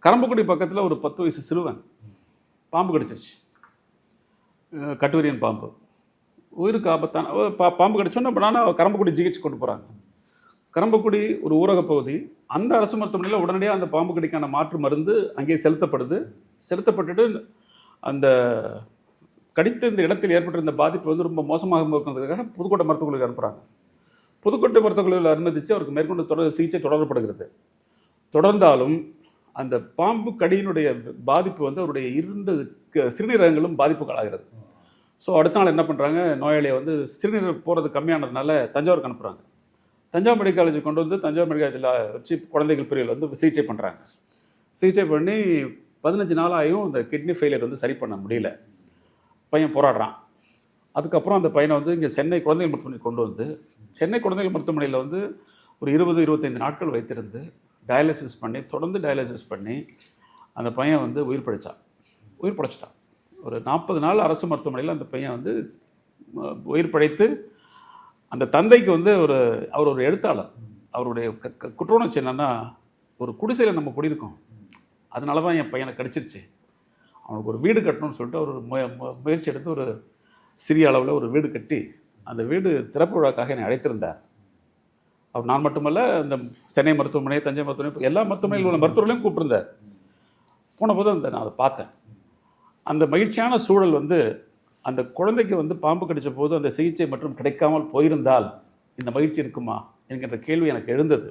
கரம்பக்குடி பக்கத்தில் ஒரு 10 வயசு சிறுவன் பாம்பு கடிச்சிருச்சு. கட்டுவிரியன் பாம்பு. உயிருக்கு ஆபத்தான பாம்பு கடிச்சோன்னா நானும் கரம்பக்குடி ஜிஹெச் கொண்டு போகிறாங்க. கரம்பக்குடி ஒரு ஊரக பகுதி. அந்த அரசு மருத்துவமனையில் உடனடியாக அந்த பாம்பு கடிக்கான மாற்று மருந்து அங்கேயே செலுத்தப்படுது. செலுத்தப்பட்டுட்டு அந்த கடித்த இந்த இடத்தில் ஏற்பட்டிருந்த பாதிப்பு வந்து ரொம்ப மோசமாக இருக்கிறதுக்காக புதுக்கோட்டை மருத்துவக் கல்லூரிக்கு அனுப்புகிறாங்க. புதுக்கோட்டை மருத்துவக் கல்லூரியில் அனுமதித்து அவருக்கு மேற்கொண்டு சிகிச்சை தொடரப்படுகிறது. தொடர்ந்தாலும் அந்த பாம்பு கடியினுடைய பாதிப்பு வந்து அவருடைய இருந்த சிறுநீரகங்களும் பாதிப்புகளாகிறது. ஸோ அடுத்த நாள் என்ன பண்ணுறாங்க, நோயாளியை வந்து சிறுநீரக போகிறது கம்மியானதுனால தஞ்சாவூருக்கு அனுப்புகிறாங்க. தஞ்சாவூர் மெடிக்கல் காலேஜுக்கு கொண்டு வந்து தஞ்சாவூர் மெடிக்கல் காலேஜில் வச்சு குழந்தைகள் பிரிவில் வந்து சிகிச்சை பண்ணுறாங்க. சிகிச்சை பண்ணி 15 நாளாயும் இந்த கிட்னி ஃபெயிலியர் வந்து சரி பண்ண முடியல. பையன் போராடுறான். அதுக்கப்புறம் அந்த பையனை வந்து இங்கே சென்னை குழந்தைகள் மருத்துவமனை கொண்டு வந்து சென்னை குழந்தைகள் மருத்துவமனையில் வந்து ஒரு 20-25 நாட்கள் வைத்திருந்து டயாலிசிஸ் பண்ணி தொடர்ந்து டயாலிசிஸ் பண்ணி அந்த பையன் வந்து உயிர் பிழைச்சிட்டான். ஒரு 40 நாள் அரசு மருத்துவமனையில் அந்த பையன் வந்து உயிர் பிழைத்து அந்த தந்தைக்கு வந்து அவர் ஒரு எழுத்தாளர். அவருடைய குற்ற உணர்ச்சி என்னென்னா, ஒரு குடிசையில் நம்ம குடியிருக்கோம், அதனால தான் என் பையனை கடிச்சிருச்சு, அவனுக்கு ஒரு வீடு கட்டணும்னு சொல்லிட்டு அவர் முயற்சி எடுத்து ஒரு சிறிய அளவில் ஒரு வீடு கட்டி அந்த வீடு திறப்பு விழாக்காக என்னை அழைத்திருந்தார். அவர் நான் மட்டுமல்ல, இந்த சென்னை மருத்துவமனை, தஞ்சை மருத்துவமனை, எல்லா மருத்துவமனையில் உள்ள மருத்துவர்களையும் கூப்பிட்டுருந்தார். போனபோது நான் அதை பார்த்தேன். அந்த மகிழ்ச்சியான சூழல் வந்து அந்த குழந்தைக்கு வந்து பாம்பு கடித்த போது அந்த சிகிச்சை மற்றும் கிடைக்காமல் போயிருந்தால் இந்த மகிழ்ச்சி இருக்குமா என்கின்ற கேள்வி எனக்கு எழுந்தது.